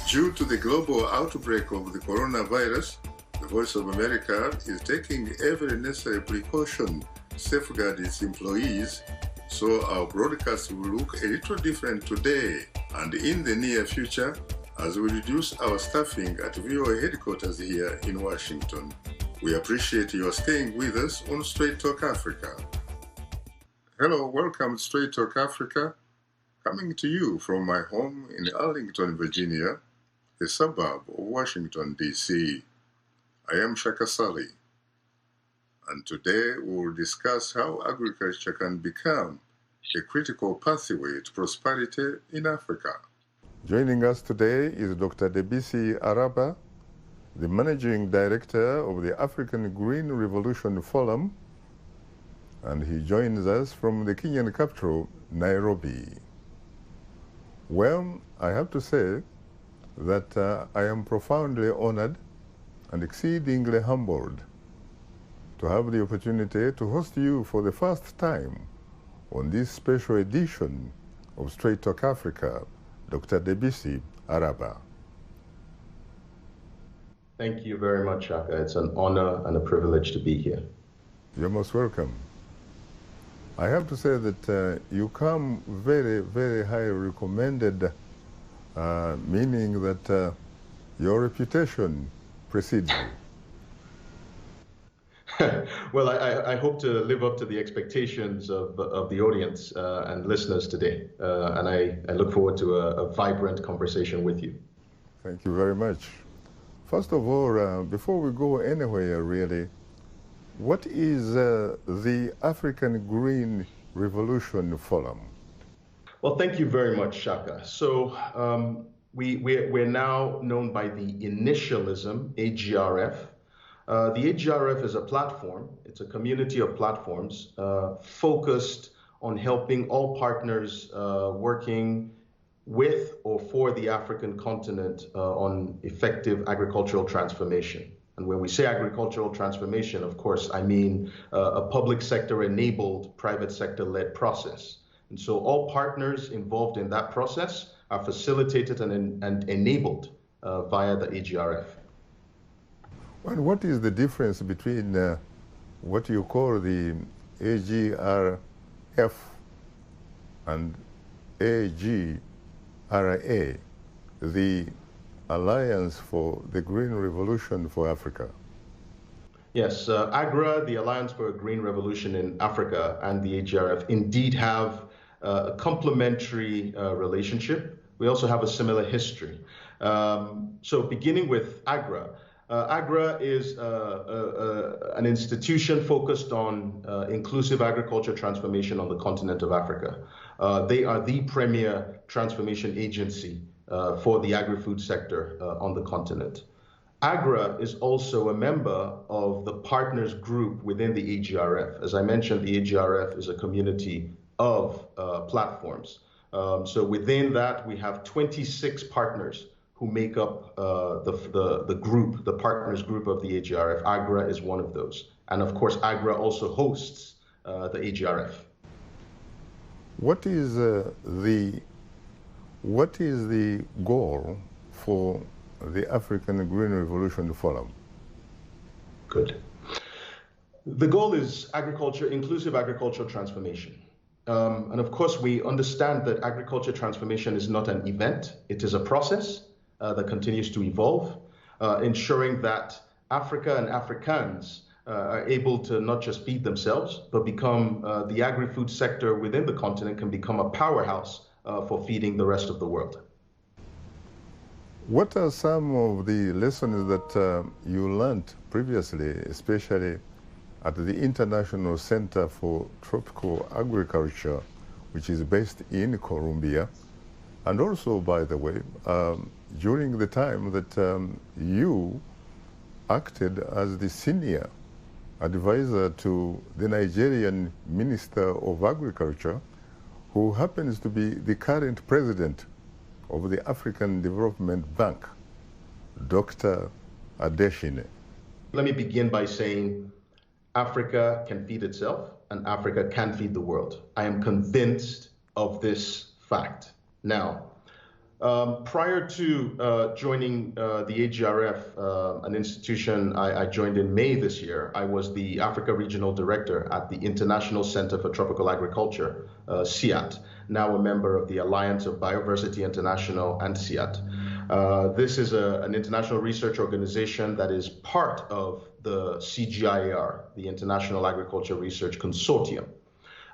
Due to the global outbreak of the coronavirus, the Voice of America is taking every necessary precaution to safeguard its employees, so our broadcast will look a little different today and in the near future as we reduce our staffing at WEWE headquarters here in Washington. We appreciate your staying with us on Straight Talk Africa. Hello, welcome to Straight Talk Africa, coming to you from my home in Arlington, Virginia, a suburb of Washington, D.C. I am Shaka Sally, and today we will discuss how agriculture can become a critical pathway to prosperity in Africa. Joining us today is Dr. Debisi Araba, the Managing Director of the African Green Revolution Forum, and he joins us from the Kenyan capital, Nairobi. Well, I have to say that I am profoundly honored and exceedingly humbled to have the opportunity to host you for the first time on this special edition of Straight Talk Africa, Dr. Debisi Araba. Thank you very much, Shaka. It's an honor and a privilege to be here. You're most welcome. I have to say that you come very, very highly recommended, meaning that your reputation precedes you. Well, I hope to live up to the expectations of the audience and listeners today, and I look forward to a vibrant conversation with you. Thank you very much. First of all, before we go anywhere really, what is the African Green Revolution Forum? Well, thank you very much, Shaka. So we're now known by the initialism, AGRF. The AGRF is a platform. It's a community of platforms focused on helping all partners working with or for the African continent on effective agricultural transformation. And when we say agricultural transformation, of course, I mean a public sector enabled, private sector led process. And so all partners involved in that process are facilitated and enabled via the AGRF. And what is the difference between what you call the AGRF and AGRA, the Alliance for the Green Revolution for Africa? Yes, AGRA, the Alliance for a Green Revolution in Africa, and the AGRF indeed have a complementary relationship. We also have a similar history. So beginning with AGRA, AGRA is an institution focused on inclusive agriculture transformation on the continent of Africa. They are the premier transformation agency for the agri-food sector on the continent. AGRA is also a member of the partners group within the AGRF. As I mentioned, the AGRF is a community of platforms. So within that, we have 26 partners who make up the group, the partners group of the AGRF. AGRA is one of those. And of course, AGRA also hosts the AGRF. What is the goal for the African Green Revolution Forum? Good. The goal is inclusive agricultural transformation. And of course, we understand that agriculture transformation is not an event. It is a process that continues to evolve, ensuring that Africa and Africans are able to not just feed themselves, but become the agri-food sector within the continent can become a powerhouse for feeding the rest of the world. What are some of the lessons that you learned previously, especially at the International Center for Tropical Agriculture, which is based in Colombia, and also, by the way, during the time that you acted as the senior advisor to the Nigerian Minister of Agriculture, who happens to be the current president of the African Development Bank, Dr. Adeshine. Let me begin by saying Africa can feed itself and Africa can feed the world. I am convinced of this fact. Now, Prior to joining the AGRF, an institution I joined in May this year, I was the Africa Regional Director at the International Center for Tropical Agriculture, CIAT, now a member of the Alliance of Biodiversity International and CIAT. This is an international research organization that is part of the CGIAR, the International Agriculture Research Consortium.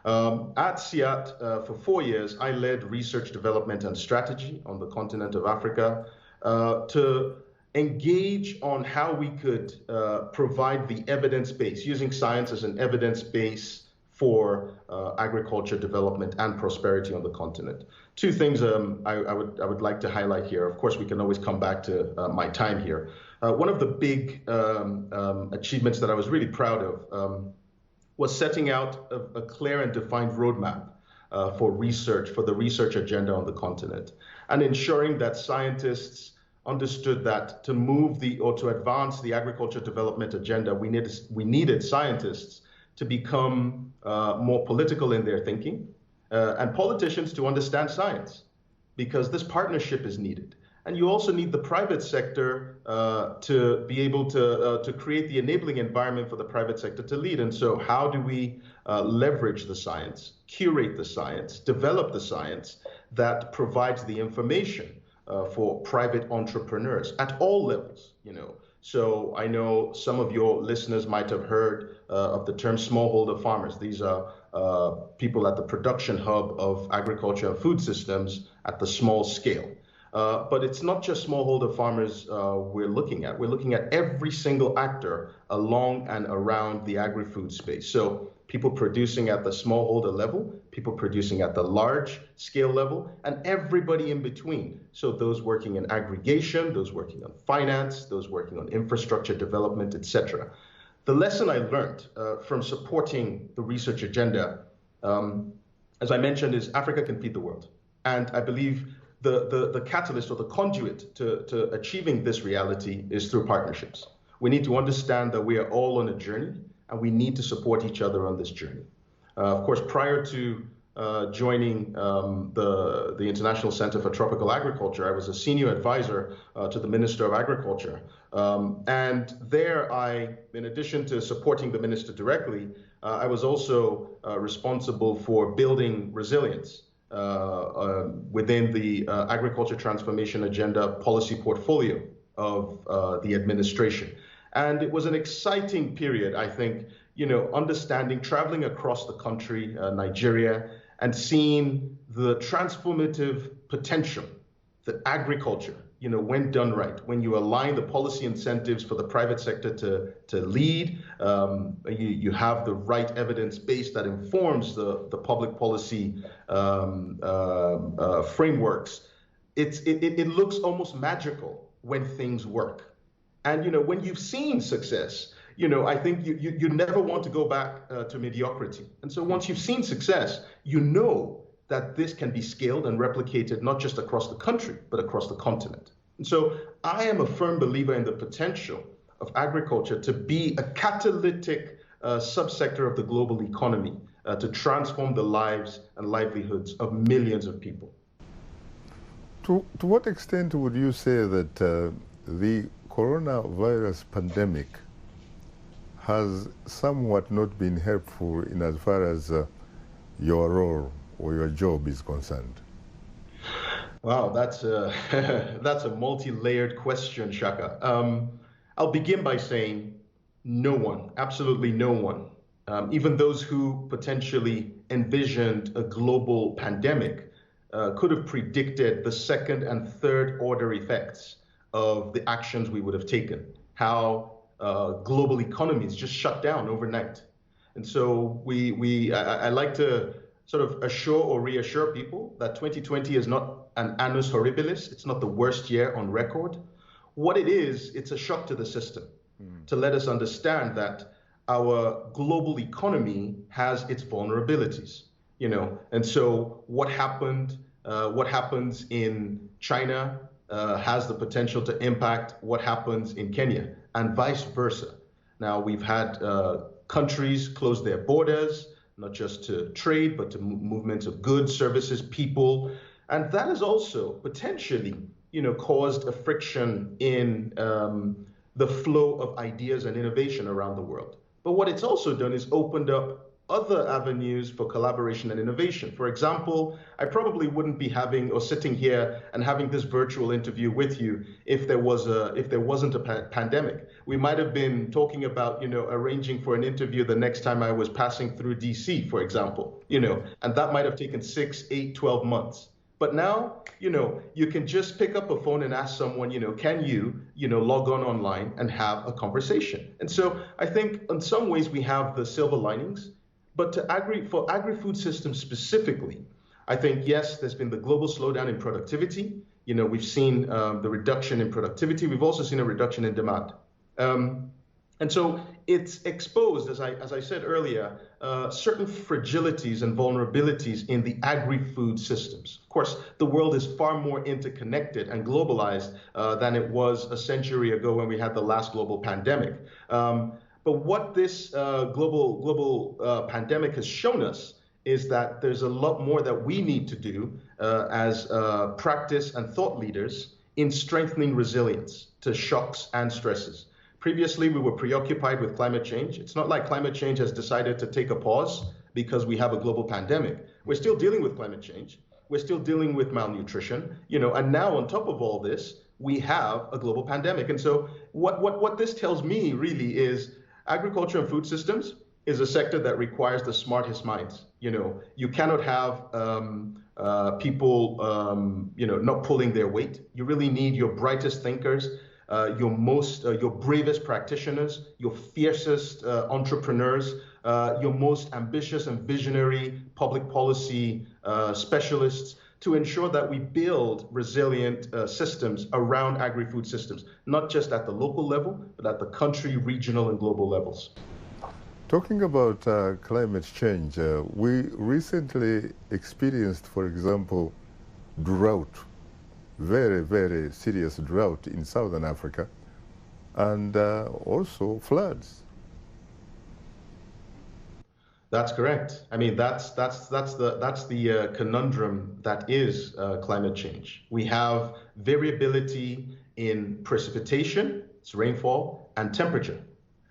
At CIAT, for 4 years, I led research development and strategy on the continent of Africa to engage on how we could provide the evidence base, using science as an evidence base for agriculture development and prosperity on the continent. Two things I would like to highlight here. Of course, we can always come back to my time here. One of the big achievements that I was really proud of was setting out a clear and defined roadmap for research, for the research agenda on the continent, and ensuring that scientists understood that to move or to advance the agriculture development agenda, we needed scientists to become more political in their thinking, and politicians to understand science, because this partnership is needed. And you also need the private sector to be able to create the enabling environment for the private sector to lead. And so how do we leverage the science, curate the science, develop the science that provides the information for private entrepreneurs at all levels, you know? So I know some of your listeners might have heard of the term smallholder farmers. These are people at the production hub of agriculture and food systems at the small scale. But it's not just smallholder farmers we're looking at. We're looking at every single actor along and around the agri-food space. So people producing at the smallholder level, people producing at the large scale level, and everybody in between. So those working in aggregation, those working on finance, those working on infrastructure development, etc. The lesson I learned from supporting the research agenda, as I mentioned, is Africa can feed the world. And I believe the catalyst or the conduit to achieving this reality is through partnerships. We need to understand that we are all on a journey, and we need to support each other on this journey. Of course, prior to joining the International Center for Tropical Agriculture, I was a senior advisor to the Minister of Agriculture. And there in addition to supporting the minister directly, I was also responsible for building resilience within the agriculture transformation agenda policy portfolio of the administration. And it was an exciting period, I think, you know, understanding, traveling across the country, Nigeria, and seeing the transformative potential that agriculture, you know, when done right, when you align the policy incentives for the private sector to lead, you have the right evidence base that informs the public policy frameworks. It looks almost magical when things work. And, you know, when you've seen success, you know, I think you never want to go back to mediocrity. And so once you've seen success, you know that this can be scaled and replicated not just across the country, but across the continent. And so I am a firm believer in the potential of agriculture to be a catalytic subsector of the global economy to transform the lives and livelihoods of millions of people. To what extent would you say that the coronavirus pandemic has somewhat not been helpful in as far as your role or your job is concerned? Wow, that's a multi-layered question, Shaka. I'll begin by saying no one, absolutely no one, even those who potentially envisioned a global pandemic could have predicted the second and third order effects of the actions we would have taken, how global economies just shut down overnight. And so I like to sort of assure or reassure people that 2020 is not an annus horribilis. It's not the worst year on record. What it is, it's a shock to the system to let us understand that our global economy has its vulnerabilities, you know. And so what happens in China has the potential to impact what happens in Kenya, and vice versa. Now, we've had countries close their borders, not just to trade, but to movements of goods, services, people. And that has also potentially, caused a friction in the flow of ideas and innovation around the world. But what it's also done is opened up other avenues for collaboration and innovation. For example, I probably wouldn't be having or sitting here and having this virtual interview with you if there wasn't a pandemic. We might have been talking about, arranging for an interview the next time I was passing through DC, for example, and that might have taken 6, 8, 12 months. But now, you can just pick up a phone and ask someone, can you, log on online and have a conversation? And so I think in some ways we have the silver linings, but for agri-food systems specifically, I think, yes, there's been the global slowdown in productivity. We've seen the reduction in productivity. We've also seen a reduction in demand. And so it's exposed, as I said earlier, certain fragilities and vulnerabilities in the agri-food systems. Of course, the world is far more interconnected and globalized than it was a century ago when we had the last global pandemic. But what this global pandemic has shown us is that there's a lot more that we need to do as practice and thought leaders in strengthening resilience to shocks and stresses. Previously, we were preoccupied with climate change. It's not like climate change has decided to take a pause because we have a global pandemic. We're still dealing with climate change. We're still dealing with malnutrition, and now on top of all this, we have a global pandemic. And so what this tells me really is agriculture and food systems is a sector that requires the smartest minds. You cannot have people, not pulling their weight. You really need your brightest thinkers, your bravest practitioners, your fiercest entrepreneurs, your most ambitious and visionary public policy specialists to ensure that we build resilient systems around agri-food systems, not just at the local level, but at the country, regional, and global levels. Talking about climate change, we recently experienced, for example, drought. Very, very serious drought in Southern Africa, and also floods. That's correct. I mean, that's the conundrum that is climate change. We have variability in precipitation, it's rainfall, and temperature.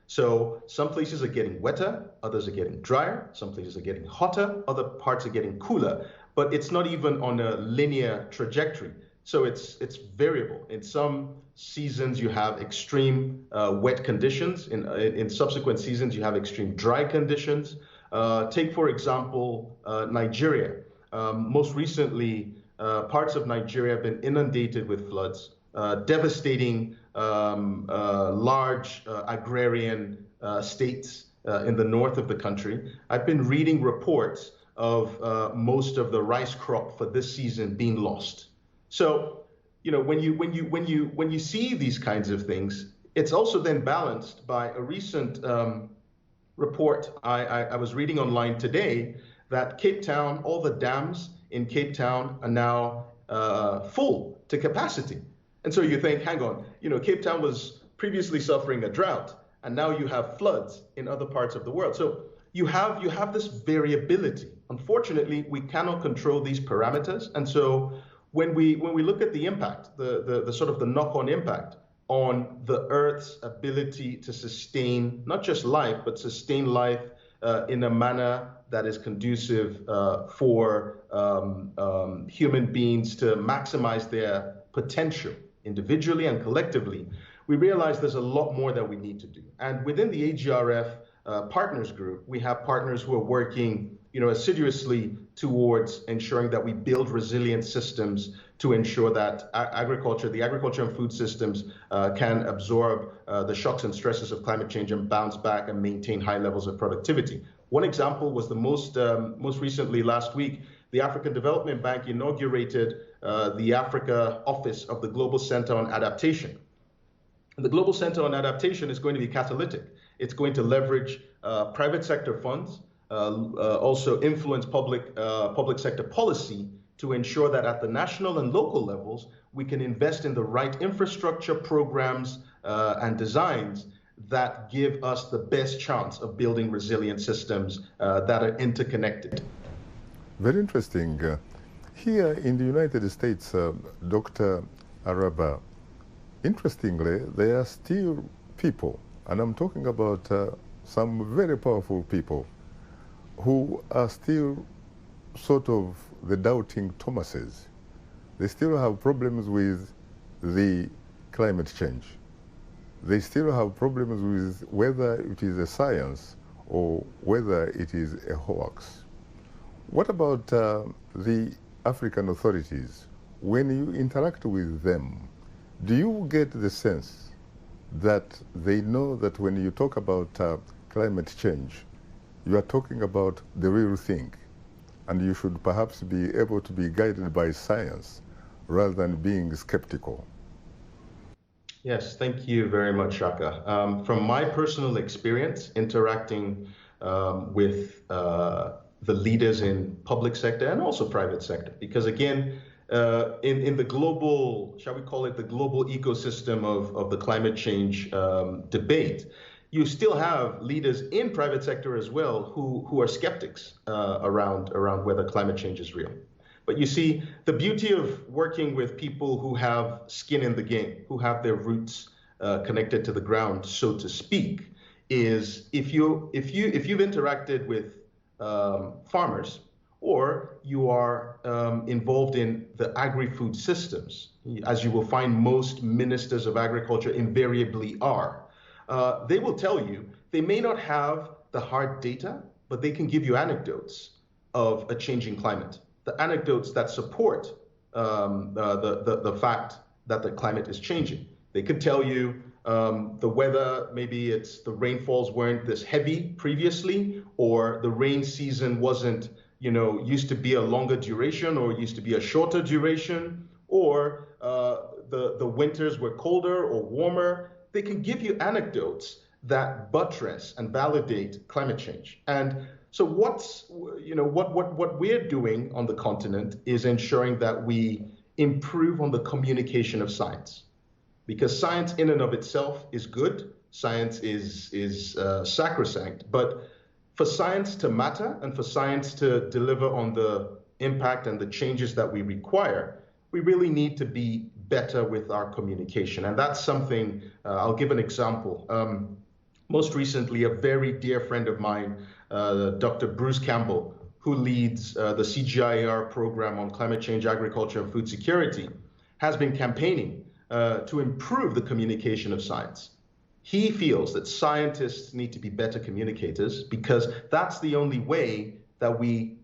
So some places are getting wetter, others are getting drier, some places are getting hotter, other parts are getting cooler, but it's not even on a linear trajectory. So it's variable. In some seasons, you have extreme wet conditions. In subsequent seasons, you have extreme dry conditions. Take, for example, Nigeria. Most recently, parts of Nigeria have been inundated with floods, devastating large agrarian states in the north of the country. I've been reading reports of most of the rice crop for this season being lost. So, when you see these kinds of things, it's also then balanced by a recent report I was reading online today that Cape Town, all the dams in Cape Town are now full to capacity. And so you think, hang on, Cape Town was previously suffering a drought, and now you have floods in other parts of the world. So you have this variability. Unfortunately, we cannot control these parameters, and so when we look at the impact, the sort of the knock-on impact on the Earth's ability to sustain not just life, but sustain life in a manner that is conducive for human beings to maximize their potential individually and collectively, we realize there's a lot more that we need to do. And within the AGRF partners group, we have partners who are working assiduously towards ensuring that we build resilient systems to ensure that the agriculture and food systems can absorb the shocks and stresses of climate change and bounce back and maintain high levels of productivity. One example was the most recently last week, the African Development Bank inaugurated the Africa office of the Global Center on Adaptation. And the Global Center on Adaptation is going to be catalytic. It's going to leverage private sector funds, also influence public sector policy to ensure that at the national and local levels, we can invest in the right infrastructure programs and designs that give us the best chance of building resilient systems that are interconnected. Very interesting. Here in the United States, Dr. Araba, interestingly, there are still people, and I'm talking about some very powerful people, who are still sort of the doubting Thomases. They still have problems with the climate change. They still have problems with whether it is a science or whether it is a hoax. What about the African authorities? When you interact with them, do you get the sense that they know that when you talk about climate change, you are talking about the real thing, and you should perhaps be able to be guided by science rather than being skeptical? Yes, thank you very much, Shaka. From my personal experience interacting with the leaders in public sector and also private sector, because again, in the global, shall we call it the global ecosystem of the climate change debate, you still have leaders in private sector as well who are skeptics around whether climate change is real. But you see, the beauty of working with people who have skin in the game, who have their roots connected to the ground, so to speak, is if you've interacted with farmers, or you are involved in the agri-food systems, as you will find most ministers of agriculture invariably are, they will tell you they may not have the hard data, but they can give you anecdotes of a changing climate. The anecdotes that support the fact that the climate is changing. They could tell you the weather, maybe it's the rainfalls weren't this heavy previously, or the rain season wasn't, used to be a longer duration or used to be a shorter duration, or the winters were colder or warmer. They can give you anecdotes that buttress and validate climate change. And so what we're doing on the continent is ensuring that we improve on the communication of science, because science in and of itself is good. Science is sacrosanct, but for science to matter and for science to deliver on the impact and the changes that we require, we really need to be better with our communication. And that's something, I'll give an example. Most recently, a very dear friend of mine, Dr. Bruce Campbell, who leads the CGIAR program on climate change, agriculture, and food security, has been campaigning to improve the communication of science. He feels that scientists need to be better communicators, because that's the only way that we,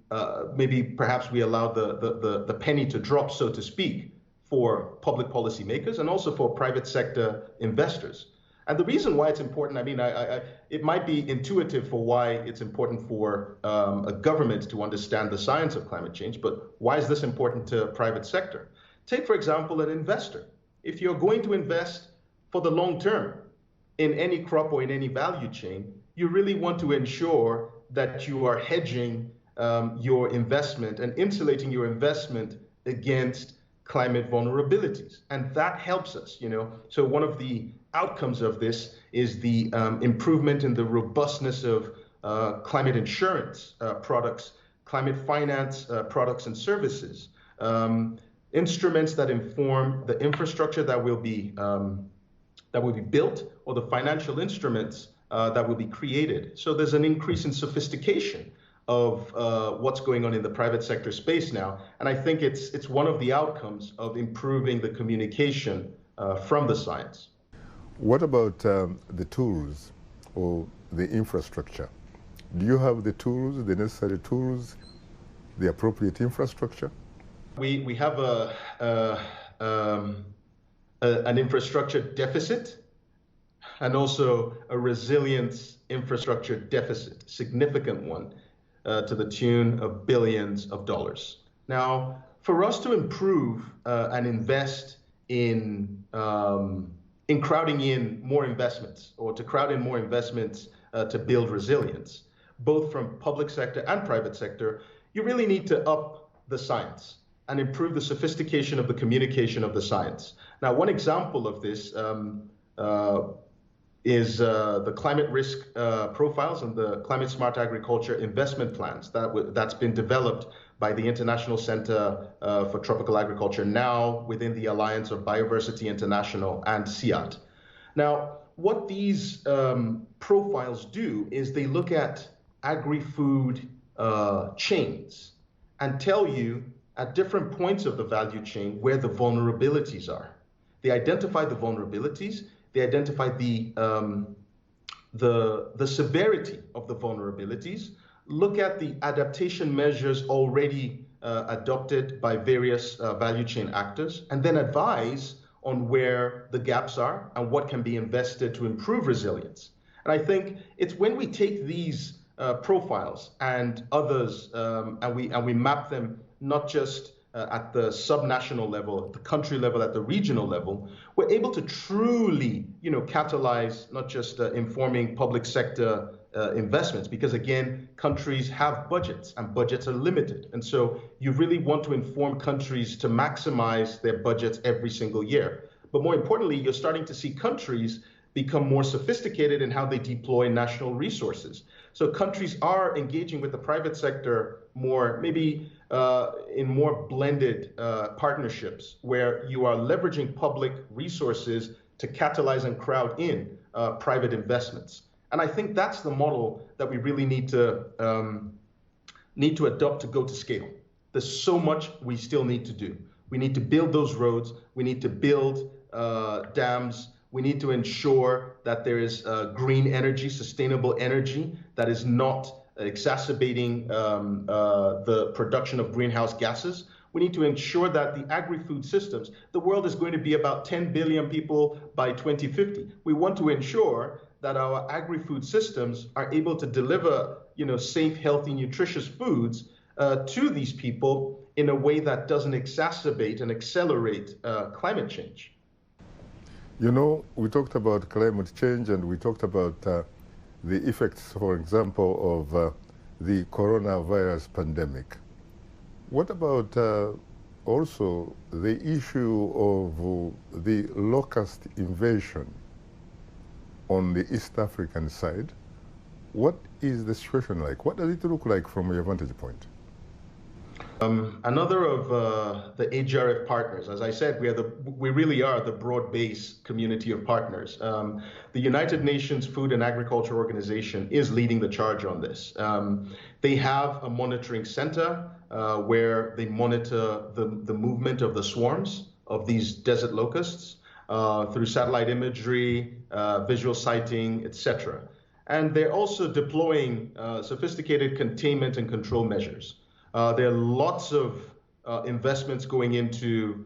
perhaps we allow the penny to drop, so to speak, for public policy makers and also for private sector investors. And the reason why it's important, it might be intuitive for why it's important for a government to understand the science of climate change, but why is this important to private sector? Take, for example, an investor. If you're going to invest for the long term in any crop or in any value chain, you really want to ensure that you are hedging your investment and insulating your investment against climate vulnerabilities. And that helps us, So one of the outcomes of this is the improvement in the robustness of climate insurance products, climate finance products and services, instruments that inform the infrastructure that will be built, or the financial instruments that will be created. So there's an increase in sophistication of what's going on in the private sector space now. And I think it's one of the outcomes of improving the communication from the science. What about the tools or the infrastructure? Do you have the tools, the necessary tools, the appropriate infrastructure? We have an infrastructure deficit and also a resilience infrastructure deficit, significant one, to the tune of billions of dollars. Now, for us to improve and invest in crowding in more investments, or to crowd in more investments to build resilience, both from public sector and private sector, you really need to up the science and improve the sophistication of the communication of the science. Now, one example of this is the climate risk profiles and the climate smart agriculture investment plans that's been developed by the International Center for Tropical Agriculture, now within the Alliance of Biodiversity International and SIAT. Now, what these profiles do is they look at agri-food chains and tell you at different points of the value chain where the vulnerabilities are. They identify the vulnerabilities, they identify the severity of the vulnerabilities, look at the adaptation measures already adopted by various value chain actors, and then advise on where the gaps are and what can be invested to improve resilience. And I think it's when we take these profiles and others and we map them not just at the subnational level, at the country level, at the regional level, we're able to truly, catalyze not just informing public sector investments, because again, countries have budgets and budgets are limited. And so you really want to inform countries to maximize their budgets every single year. But more importantly, you're starting to see countries become more sophisticated in how they deploy national resources. So countries are engaging with the private sector more, maybe in more blended partnerships, where you are leveraging public resources to catalyze and crowd in private investments. And I think that's the model that we really need to adopt to go to scale. There's so much we still need to do. We need to build those roads. We need to build dams. We need to ensure that there is green energy, sustainable energy that is not exacerbating the production of greenhouse gases. We need to ensure that the agri-food systems, the world is going to be about 10 billion people by 2050. We want to ensure that our agri-food systems are able to deliver, safe, healthy, nutritious foods to these people in a way that doesn't exacerbate and accelerate climate change. We talked about climate change and we talked about the effects, for example, of the coronavirus pandemic. What about also the issue of the locust invasion on the East African side? What is the situation like? What does it look like from your vantage point? Another of the HRF partners, as I said, we really are the broad-based community of partners. The United Nations Food and Agriculture Organization is leading the charge on this. They have a monitoring center where they monitor the movement of the swarms of these desert locusts through satellite imagery, visual sighting, etc. And they're also deploying sophisticated containment and control measures. There are lots of investments going into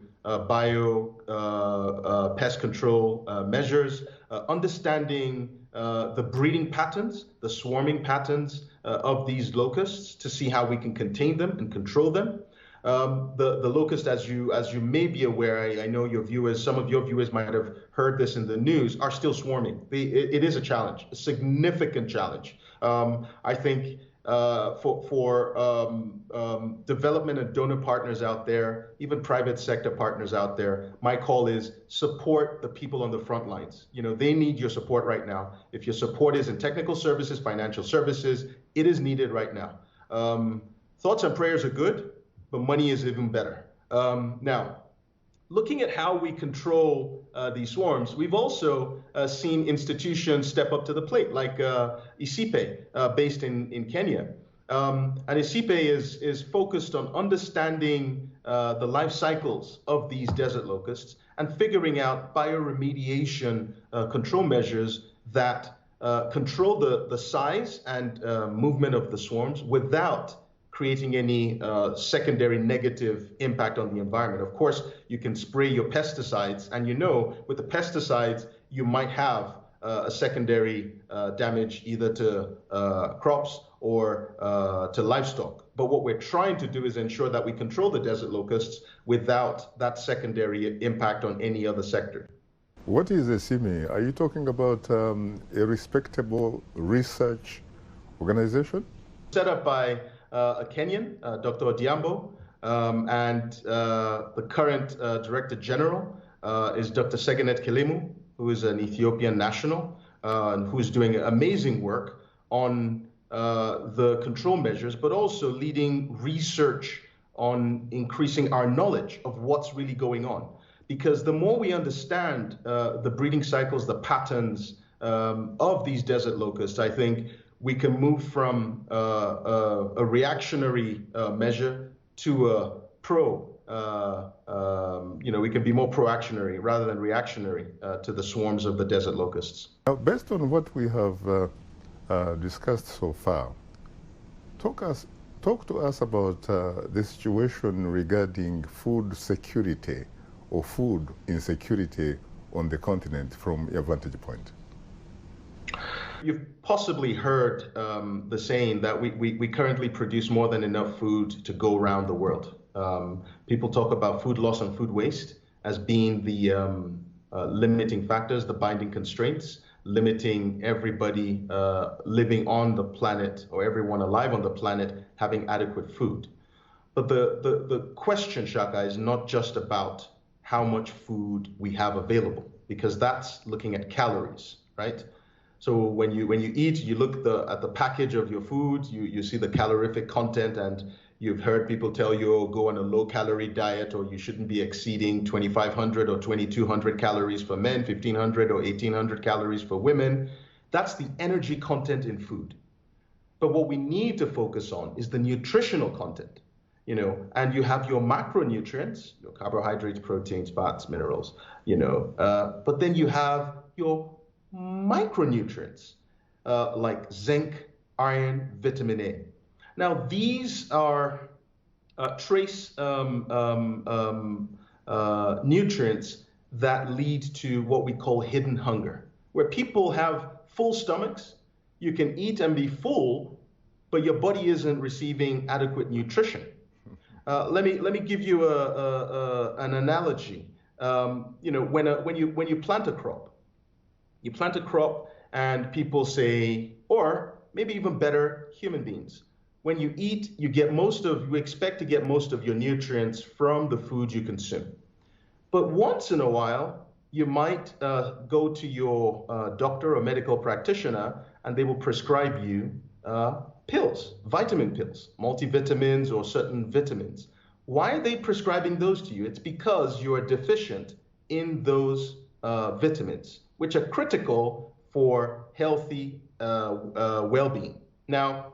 pest control measures, understanding the breeding patterns, the swarming patterns of these locusts to see how we can contain them and control them. The locust, as you may be aware, I know some of your viewers might have heard this in the news, are still swarming. It is a challenge, a significant challenge. I think for development and donor partners out there, even private sector partners out there, my call is support the people on the front lines. They need your support right now. If your support is in technical services, financial services, it is needed right now. Thoughts and prayers are good, but money is even better. Now, looking at how we control these swarms, we've also seen institutions step up to the plate, like ICIPE, based in Kenya. And ICIPE is focused on understanding the life cycles of these desert locusts and figuring out bioremediation control measures that control the size and movement of the swarms without creating any secondary negative impact on the environment. Of course, you can spray your pesticides, and with the pesticides, you might have a secondary damage either to crops or to livestock. But what we're trying to do is ensure that we control the desert locusts without that secondary impact on any other sector. What is a CIMI? Are you talking about a respectable research organization? Set up by a Kenyan, Dr. Odhiambo, and the current Director General is Dr. Segenet Kilimu, who is an Ethiopian national, and who is doing amazing work on the control measures, but also leading research on increasing our knowledge of what's really going on. Because the more we understand the breeding cycles, the patterns of these desert locusts, I think we can move from a reactionary measure to a we can be more proactionary rather than reactionary to the swarms of the desert locusts. Now, based on what we have discussed so far, talk to us about the situation regarding food security or food insecurity on the continent from your vantage point. You've possibly heard the saying that we currently produce more than enough food to go around the world. People talk about food loss and food waste as being the limiting factors, the binding constraints, limiting everybody living on the planet, or everyone alive on the planet having adequate food. But the question, Shaka, is not just about how much food we have available, because that's looking at calories, right? So when you eat, you look at the package of your food, you see the calorific content, and you've heard people tell you, oh, go on a low-calorie diet, or you shouldn't be exceeding 2,500 or 2,200 calories for men, 1,500 or 1,800 calories for women. That's the energy content in food. But what we need to focus on is the nutritional content, and you have your macronutrients, your carbohydrates, proteins, fats, minerals, but then you have your micronutrients like zinc, iron, vitamin A. Now, these are trace nutrients that lead to what we call hidden hunger, where people have full stomachs, you can eat and be full, but your body isn't receiving adequate nutrition. Let me give you an analogy. When you plant a crop, and people say, or maybe even better, human beings, when you eat, you expect to get most of your nutrients from the food you consume. But once in a while, you might go to your doctor or medical practitioner, and they will prescribe you pills, vitamin pills, multivitamins or certain vitamins. Why are they prescribing those to you? It's because you are deficient in those vitamins, which are critical for healthy well-being. Now,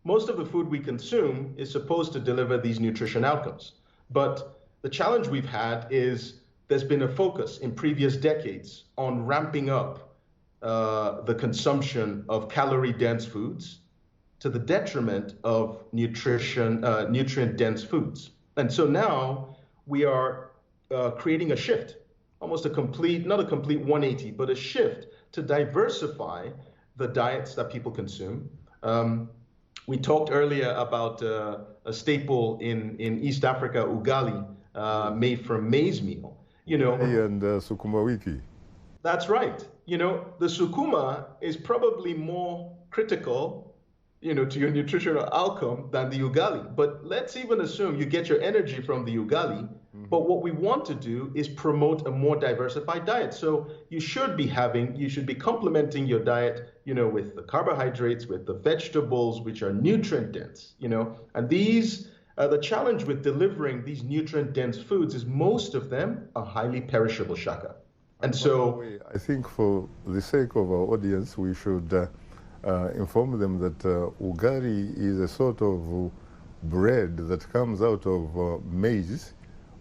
most of the food we consume is supposed to deliver these nutrition outcomes. But the challenge we've had is there's been a focus in previous decades on ramping up the consumption of calorie-dense foods to the detriment of nutrient-dense foods. And so now we are creating a shift, almost not a complete 180, but a shift to diversify the diets that people consume. We talked earlier about a staple in East Africa, ugali, made from maize meal. And sukuma wiki. That's right. The sukuma is probably more critical, to your nutritional outcome than the ugali. But let's even assume you get your energy from the ugali. But what we want to do is promote a more diversified diet. So you should be complementing your diet, with the carbohydrates, with the vegetables, which are nutrient dense, and these, the challenge with delivering these nutrient dense foods is most of them are highly perishable, Shaka. And so I think for the sake of our audience, we should inform them that ugali is a sort of bread that comes out of maize,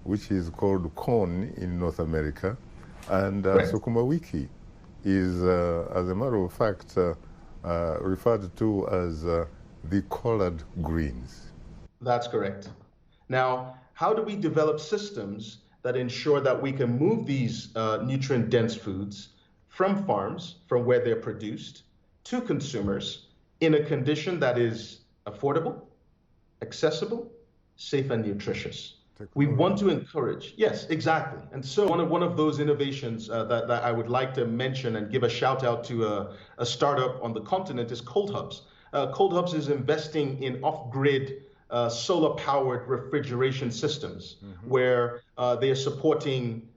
which is called corn in North America, and sukuma wiki is, as a matter of fact, referred to as the collard greens. That's correct. Now, how do we develop systems that ensure that we can move these nutrient-dense foods from farms, from where they're produced, to consumers in a condition that is affordable, accessible, safe, and nutritious? We want to encourage, yes, exactly. And so one of those innovations that I would like to mention and give a shout out to a startup on the continent is Cold Hubs. Cold Hubs is investing in off-grid solar-powered refrigeration systems, where they are supporting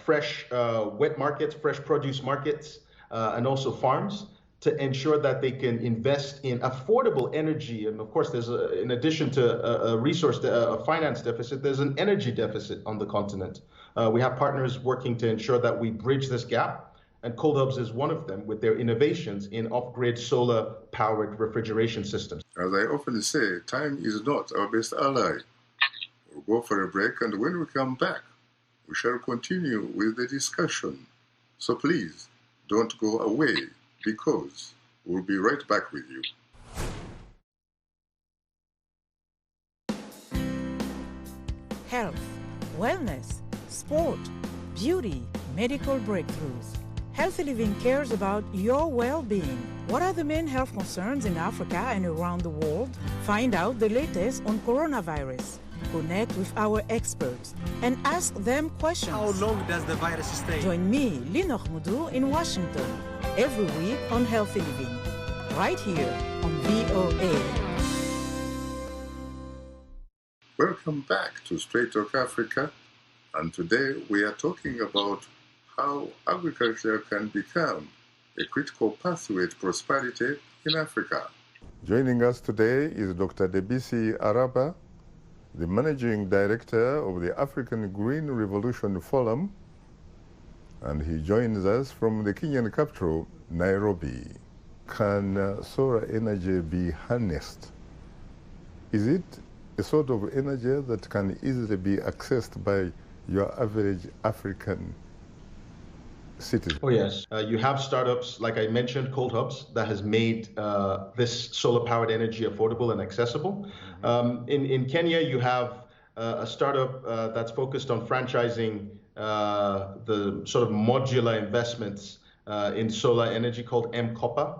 fresh wet markets, fresh produce markets, and also farms to ensure that they can invest in affordable energy. And of course, there's in addition to a finance deficit, there's an energy deficit on the continent. We have partners working to ensure that we bridge this gap, and Cold Hubs is one of them with their innovations in off-grid solar-powered refrigeration systems. As I often say, time is not our best ally. We'll go for a break, and when we come back, we shall continue with the discussion. So please, don't go away, because we'll be right back with you. Health, wellness, sport, beauty, medical breakthroughs. Healthy Living cares about your well-being. What are the main health concerns in Africa and around the world? Find out the latest on coronavirus. Connect with our experts and ask them questions. How long does the virus stay? Join me, Linor Moudou, in Washington, every week on Healthy Living, right here on VOA. Welcome back to Straight Talk Africa, and today we are talking about how agriculture can become a critical pathway to prosperity in Africa. Joining us today is Dr. Debisi Araba, the Managing Director of the African Green Revolution Forum, and he joins us from the Kenyan capital, Nairobi. Can solar energy be harnessed? Is it a sort of energy that can easily be accessed by your average African citizen? Oh, yes. You have startups, like I mentioned, Cold Hubs, that has made this solar-powered energy affordable and accessible. In Kenya, you have a startup that's focused on franchising the sort of modular investments in solar energy called M-Copper,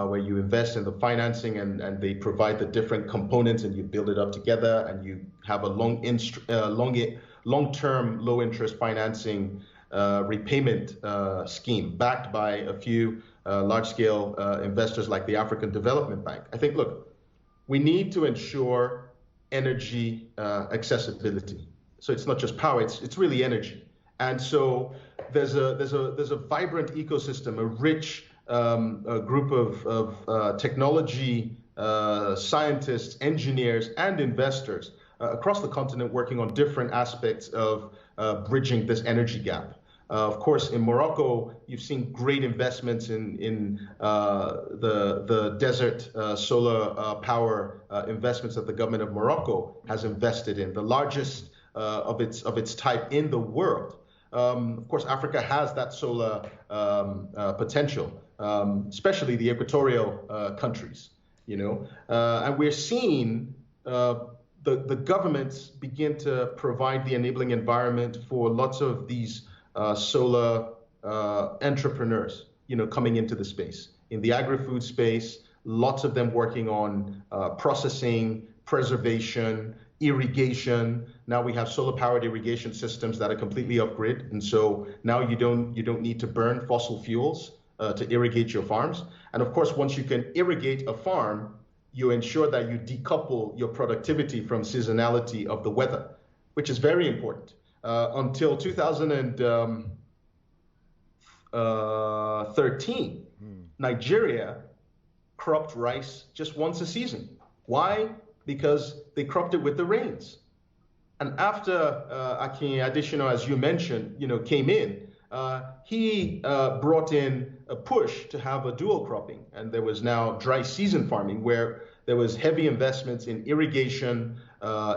where you invest in the financing and they provide the different components and you build it up together, and you have a long-term low-interest financing repayment scheme backed by a few large-scale investors like the African Development Bank. I think, look, we need to ensure energy accessibility. So it's not just power; it's really energy. And so there's a vibrant ecosystem, a rich group of technology scientists, engineers, and investors across the continent working on different aspects of bridging this energy gap. Of course, in Morocco, you've seen great investments in the desert solar power investments that the government of Morocco has invested in, the largest of its type in the world. Of course, Africa has that solar potential, especially the equatorial countries, and we're seeing the governments begin to provide the enabling environment for lots of these solar entrepreneurs, coming into the space. In the agri-food space, lots of them working on processing, preservation, irrigation. Now we have solar-powered irrigation systems that are completely off-grid, and so now you don't need to burn fossil fuels to irrigate your farms. And of course, once you can irrigate a farm, you ensure that you decouple your productivity from seasonality of the weather, which is very important. Until 2013, Nigeria cropped rice just once a season. Why? Because they cropped it with the rains. And after Akin Additional, as you mentioned, came in, he brought in a push to have a dual cropping. And there was now dry season farming, where there was heavy investments in irrigation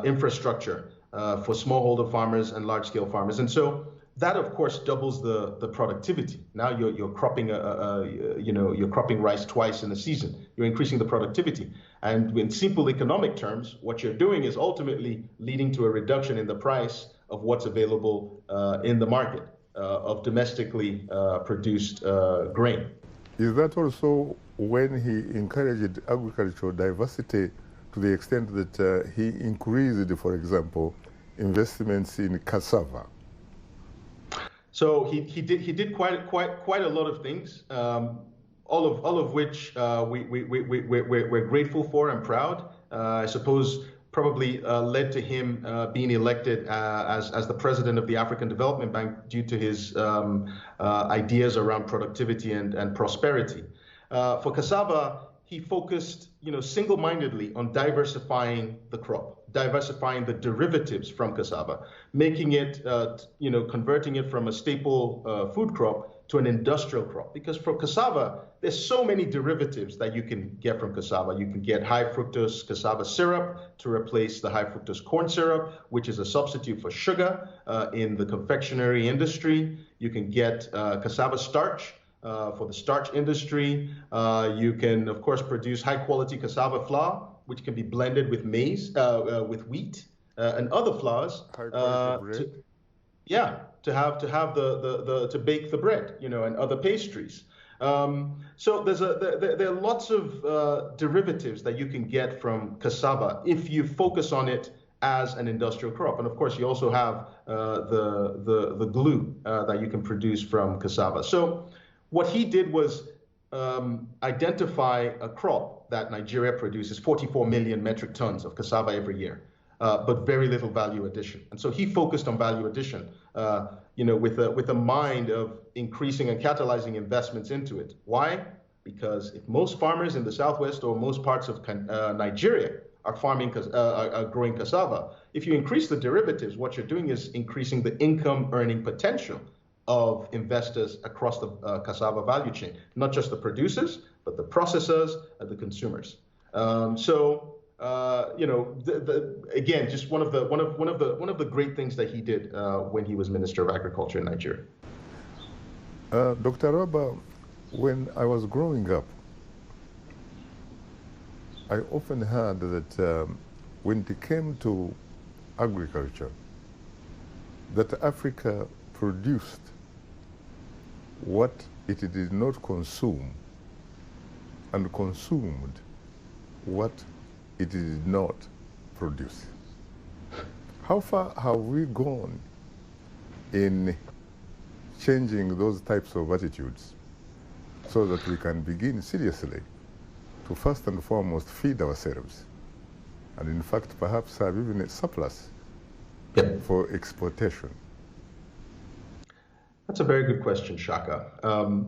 infrastructure for smallholder farmers and large-scale farmers. And so that, of course, doubles the productivity. Now you're cropping you're cropping rice twice in a season. You're increasing the productivity. And in simple economic terms, what you're doing is ultimately leading to a reduction in the price of what's available in the market of domestically produced grain. Is that also when he encouraged agricultural diversity to the extent that he increased, for example, investments in cassava? So he did quite a lot of things, all of which we're grateful for and proud. I suppose probably led to him being elected as the president of the African Development Bank due to his ideas around productivity and prosperity. For cassava, he focused, single-mindedly on diversifying the crop, diversifying the derivatives from cassava, making it, converting it from a staple food crop to an industrial crop. Because for cassava, there's so many derivatives that you can get from cassava. You can get high fructose cassava syrup to replace the high fructose corn syrup, which is a substitute for sugar in the confectionery industry. You can get cassava starch for the starch industry. You can, of course, produce high quality cassava flour, which can be blended with maize, with wheat and other flours. High quality bread. To bake the bread, and other pastries. So there are lots of derivatives that you can get from cassava if you focus on it as an industrial crop. And of course, you also have the glue that you can produce from cassava. So what he did was identify a crop that Nigeria produces 44 million metric tons of cassava every year, but very little value addition. And so he focused on value addition, with a mind of increasing and catalyzing investments into it. Why? Because if most farmers in the Southwest or most parts of Nigeria are growing cassava, if you increase the derivatives, what you're doing is increasing the income earning potential of investors across the cassava value chain, not just the producers, but the processors and the consumers. Again, just one of the great things that he did when he was Minister of Agriculture in Nigeria. Dr. Roba, when I was growing up, I often heard that when it came to agriculture, that Africa produced what it did not consume and consumed what it did not produce. How far have we gone in changing those types of attitudes so that we can begin seriously to first and foremost feed ourselves, and in fact perhaps have even a surplus for exportation? That's a very good question, Shaka.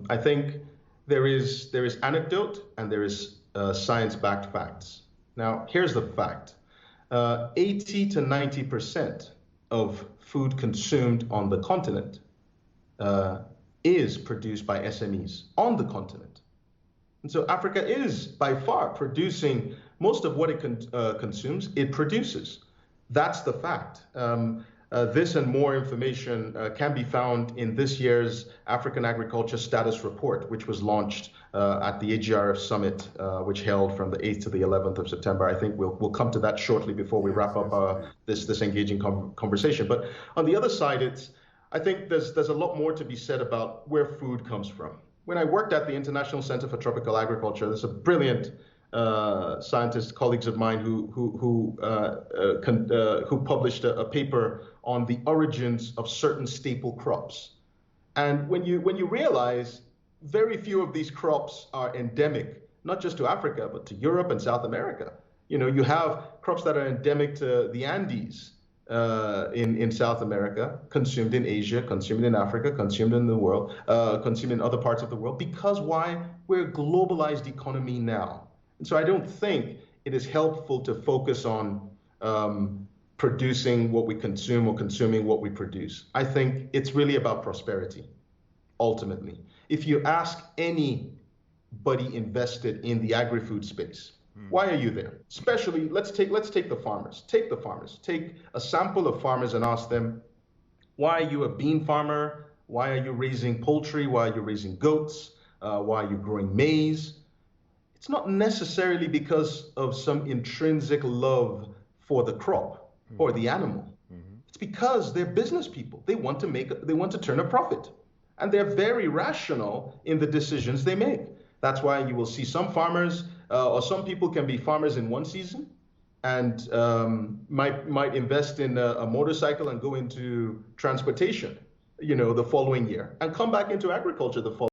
I think there is anecdote and there is science-backed facts. Now, here's the fact. 80 to 90% of food consumed on the continent is produced by SMEs on the continent. And so Africa is by far producing most of what it consumes, it produces. That's the fact. This and more information can be found in this year's African Agriculture Status Report, which was launched at the AGRF Summit, which held from the 8th to the 11th of September. I think we'll come to that shortly before we wrap up this engaging conversation. But on the other side, I think there's a lot more to be said about where food comes from. When I worked at the International Center for Tropical Agriculture, there's a brilliant scientists, colleagues of mine, who published a paper on the origins of certain staple crops. And when you realize very few of these crops are endemic, not just to Africa, but to Europe and South America. You have crops that are endemic to the Andes in South America, consumed in Asia, consumed in Africa, consumed in the world, consumed in other parts of the world. Because why? We're a globalized economy now. And so I don't think it is helpful to focus on producing what we consume or consuming what we produce. I think it's really about prosperity, ultimately. If you ask anybody invested in the agri-food space, why are you there? Especially, let's take the farmers. Take the farmers. Take a sample of farmers and ask them, why are you a bean farmer? Why are you raising poultry? Why are you raising goats? Why are you growing maize? It's not necessarily because of some intrinsic love for the crop or the animal. It's because they're business people. They want to turn a profit. And they're very rational in the decisions they make. That's why you will see some farmers or some people can be farmers in one season and might invest in a motorcycle and go into transportation, the following year and come back into agriculture the following